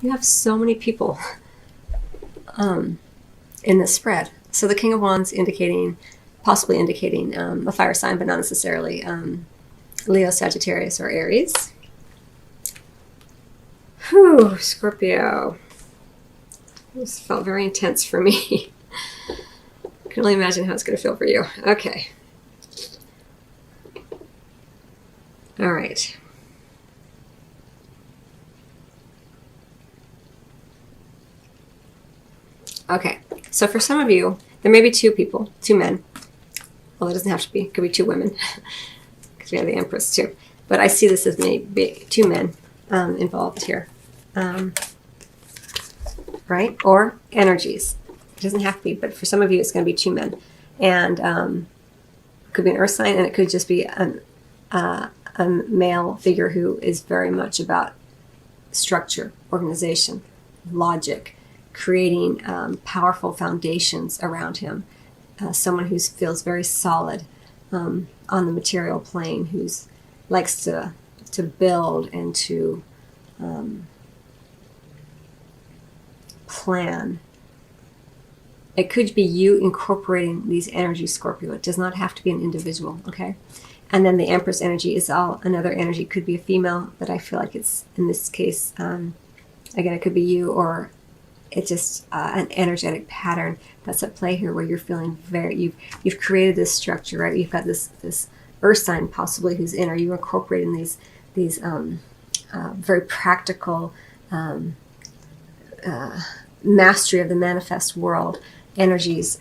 You have so many people in this spread. So the King of Wands possibly indicating a fire sign, but not necessarily Leo, Sagittarius, or Aries. Whew, Scorpio. This felt very intense for me. I can only imagine how it's going to feel for you. Okay. All right. Okay. So for some of you, there may be two people, two men. Well, it doesn't have to be. It could be two women because we have the Empress too. But I see this as maybe two men involved here. Right? Or energies. It doesn't have to be, but for some of you, it's going to be two men. And it could be an earth sign, and it could just be a male figure who is very much about structure, organization, logic, creating powerful foundations around him. Someone who feels very solid on the material plane, who likes to build and to plan. It could be you incorporating these energies, Scorpio. It does not have to be an individual, okay? And then the Empress energy is all another energy. It could be a female, but I feel like it's, in this case, again, it could be you, or it's just an energetic pattern that's at play here, where you're feeling you've created this structure, right? You've got this earth sign possibly who's in, or you're incorporating these very practical mastery of the manifest world energies,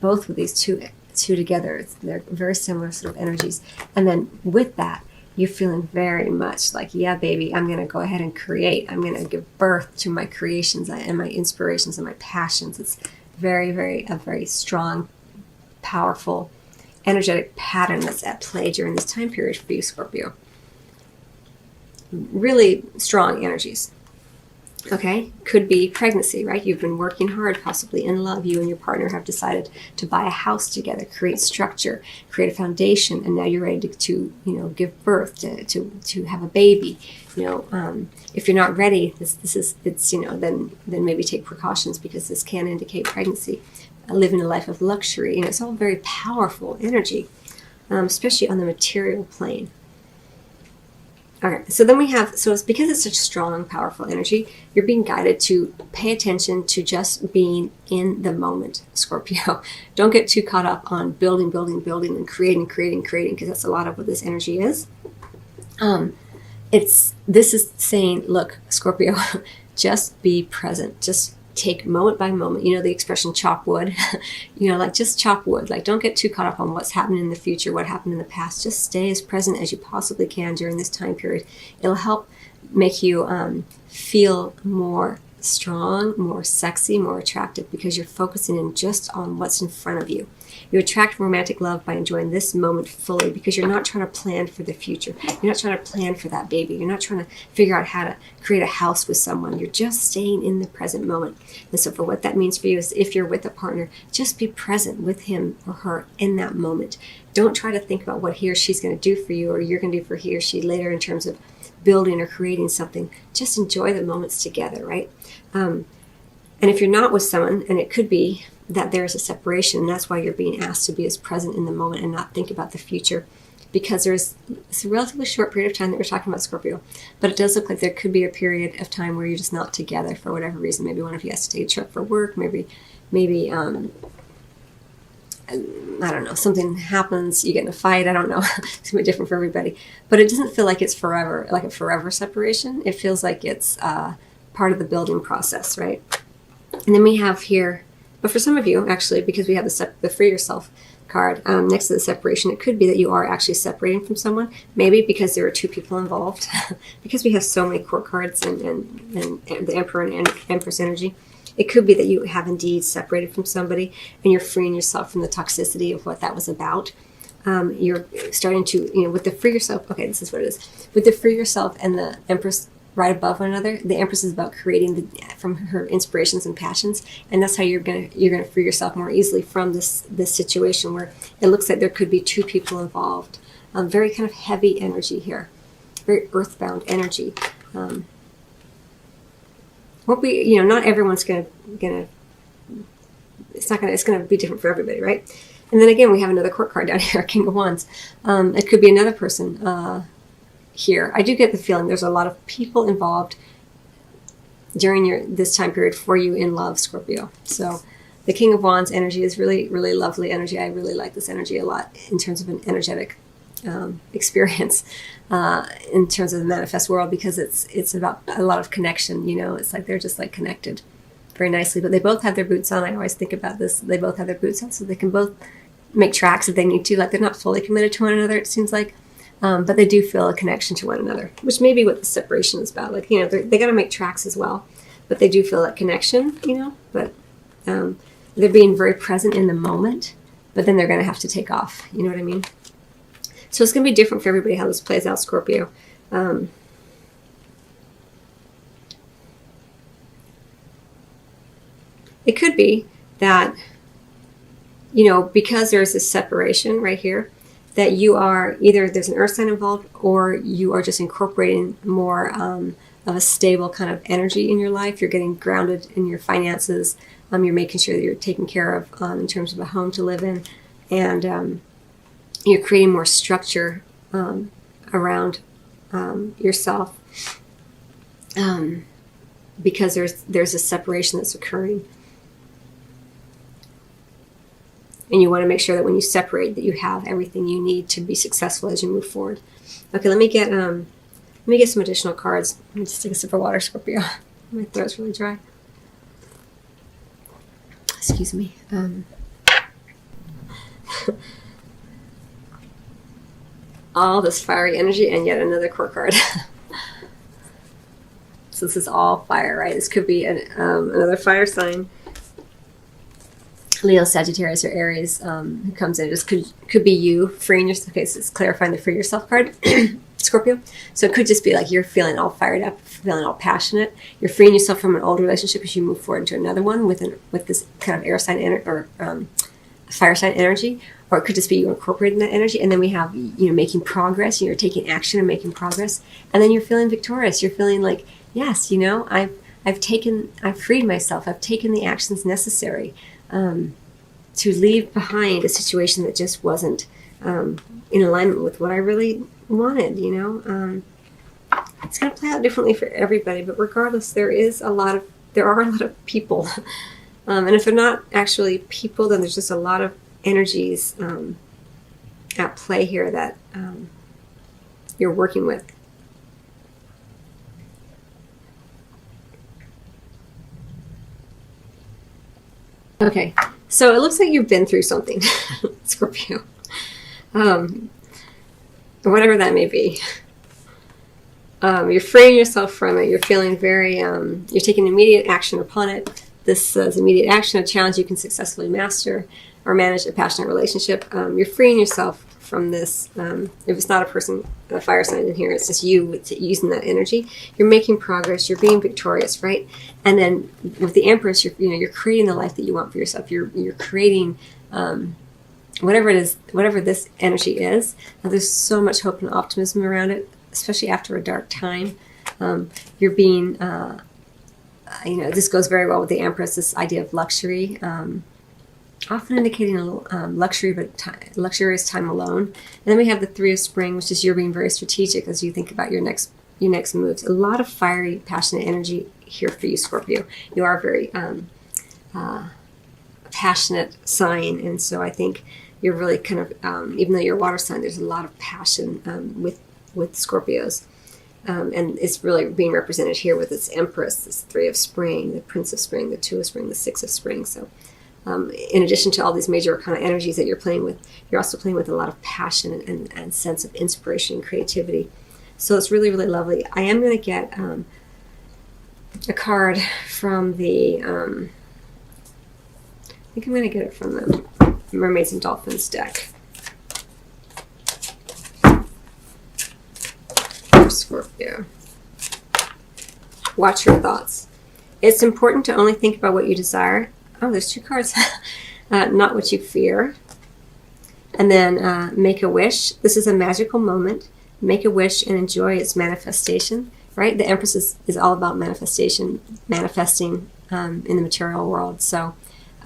both with these two together. They're very similar sort of energies. And then with that, you're feeling very much like, yeah, baby, I'm going to go ahead and create. I'm going to give birth to my creations and my inspirations and my passions. It's a very strong, powerful, energetic pattern that's at play during this time period for you, Scorpio. Really strong energies. Okay, could be pregnancy, right? You've been working hard, possibly in love. You and your partner have decided to buy a house together, create structure, create a foundation, and now you're ready to give birth, to have a baby. If you're not ready, then maybe take precautions, because this can indicate pregnancy. Living a life of luxury, it's all very powerful energy, especially on the material plane. Okay, so then it's because it's such strong, powerful energy, you're being guided to pay attention to just being in the moment, Scorpio. Don't get too caught up on building, and creating, because that's a lot of what this energy is. This is saying, look, Scorpio, just be present. Just take moment by moment. The expression chop wood, just chop wood. Don't get too caught up on what's happening in the future, what happened in the past. Just stay as present as you possibly can during this time period. It'll help make you feel more strong, more sexy, more attractive, because you're focusing in just on what's in front of you. You attract romantic love by enjoying this moment fully, because you're not trying to plan for the future. You're not trying to plan for that baby. You're not trying to figure out how to create a house with someone. You're just staying in the present moment. And so for what that means for you is, if you're with a partner, just be present with him or her in that moment. Don't try to think about what he or she's going to do for you, or you're going to do for he or she later in terms of building or creating something. Just enjoy the moments together, right? And if you're not with someone, and it could be that there's a separation, and that's why you're being asked to be as present in the moment and not think about the future, because it's a relatively short period of time that we're talking about, Scorpio, but it does look like there could be a period of time where you're just not together for whatever reason. Maybe one of you has to take a trip for work, maybe I don't know, something happens, you get in a fight, I don't know. It's going to be different for everybody. But it doesn't feel like it's forever, like a forever separation. It feels like it's part of the building process, right? And then we have here, but for some of you, actually, because we have the Free Yourself card next to the separation, it could be that you are actually separating from someone, maybe because there are two people involved, because we have so many court cards and the Emperor and Empress energy. It could be that you have indeed separated from somebody, and you're freeing yourself from the toxicity of what that was about. You're starting to, with the Free Yourself, okay, this is what it is. With the Free Yourself and the Empress right above one another, the Empress is about creating from her inspirations and passions, and that's how you're gonna free yourself more easily from this situation where it looks like there could be two people involved. Very kind of heavy energy here, very earthbound energy. won't be, you know, not everyone's gonna it's gonna be different for everybody, right? And then again, we have another court card down here, King of Wands. It could be another person here. I do get the feeling there's a lot of people involved during this time period for you in love, Scorpio. So the King of Wands energy is really, really lovely energy. I really like this energy a lot in terms of an energetic experience in terms of the manifest world, because it's about a lot of connection. You know, it's like they're just like connected very nicely. But they both have their boots on. I always think about this. They both have their boots on, so they can both make tracks if they need to. Like, they're not fully committed to one another, it seems like. But they do feel a connection to one another, which may be what the separation is about. Like, you know, they got to make tracks as well, but they do feel that connection, you know. But they're being very present in the moment, but then they're going to have to take off. You know what I mean? So it's going to be different for everybody how this plays out, Scorpio. It could be that, you know, because there's this separation right here, that you are either there's an earth sign involved, or you are just incorporating more of a stable kind of energy in your life. You're getting grounded in your finances. You're making sure that you're taken care of in terms of a home to live in, and you're creating more structure around yourself because there's a separation that's occurring. And you want to make sure that when you separate, that you have everything you need to be successful as you move forward. Okay, let me get some additional cards. Let me just take a sip of water, Scorpio. My throat's really dry. Excuse me. All this fiery energy and yet another court card. So this is all fire, right? This could be another fire sign. Leo, Sagittarius, or Aries who comes in. This could be you freeing yourself. Okay, so it's clarifying the free yourself card, Scorpio. So it could just be like you're feeling all fired up, feeling all passionate. You're freeing yourself from an old relationship as you move forward into another one with this kind of air sign or fire sign energy. Or it could just be you incorporating that energy. And then we have, you know, making progress. You're taking action and making progress. And then you're feeling victorious. You're feeling like, yes, you know, I've freed myself. I've taken the actions necessary to leave behind a situation that just wasn't in alignment with what I really wanted, you know. It's going to play out differently for everybody, but regardless, there are a lot of people. And if they're not actually people, then there's just a lot of energies at play here that you're working with. Okay, so it looks like you've been through something, Scorpio. Whatever that may be. You're freeing yourself from it. You're feeling very, you're taking immediate action upon it. This is immediate action, a challenge you can successfully master or manage a passionate relationship. You're freeing yourself from this. If it's not a fire sign in here, it's just you using that energy. You're making progress. You're being victorious, right? And then with the Empress, you're creating the life that you want for yourself. You're creating whatever it is, whatever this energy is. Now, there's so much hope and optimism around it, especially after a dark time. You're being, this goes very well with the Empress. This idea of luxury. Often indicating a little luxury, but luxurious time alone. And then we have the Three of Spring, which is you're being very strategic as you think about your next moves. A lot of fiery, passionate energy here for you, Scorpio. You are a very passionate sign, and so I think you're really kind of, even though you're a water sign, there's a lot of passion with Scorpios. And it's really being represented here with this Empress, this Three of Spring, the Prince of Spring, the Two of Spring, the Six of Spring. So in addition to all these major kind of energies that you're playing with, you're also playing with a lot of passion and sense of inspiration and creativity. So it's really, really lovely. I am going to get a card from the, I think I'm going to get it from the Mermaids and Dolphins deck. For Scorpio. Watch your thoughts. It's important to only think about what you desire. Oh, there's two cards. Not what you fear. And then make a wish. This is a magical moment. Make a wish and enjoy its manifestation. right? The Empress is all about manifesting in the material world. So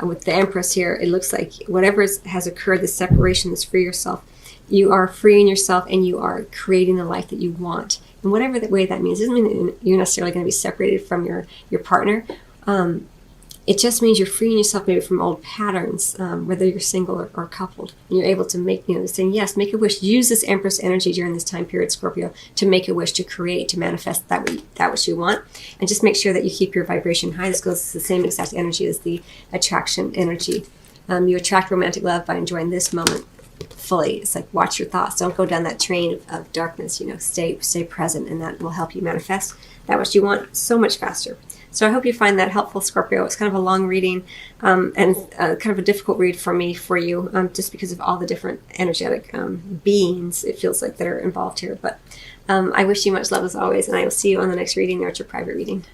with the Empress here, it looks like whatever has occurred, the separation, this free yourself, you are freeing yourself and you are creating the life that you want. And whatever the way that means, it doesn't mean that you're necessarily going to be separated from your partner. It just means you're freeing yourself maybe from old patterns, whether you're single or coupled. And you're able to make, saying, yes, make a wish. Use this Empress energy during this time period, Scorpio, to make a wish, to create, to manifest that which you want. And just make sure that you keep your vibration high. This goes the same exact energy as the attraction energy. You attract romantic love by enjoying this moment fully. It's like, watch your thoughts. Don't go down that train of darkness. Stay present, and that will help you manifest that which you want so much faster. So I hope you find that helpful, Scorpio. It's kind of a long reading and kind of a difficult read for you, just because of all the different energetic beings, it feels like, that are involved here. But I wish you much love as always, and I will see you on the next reading or at your private reading.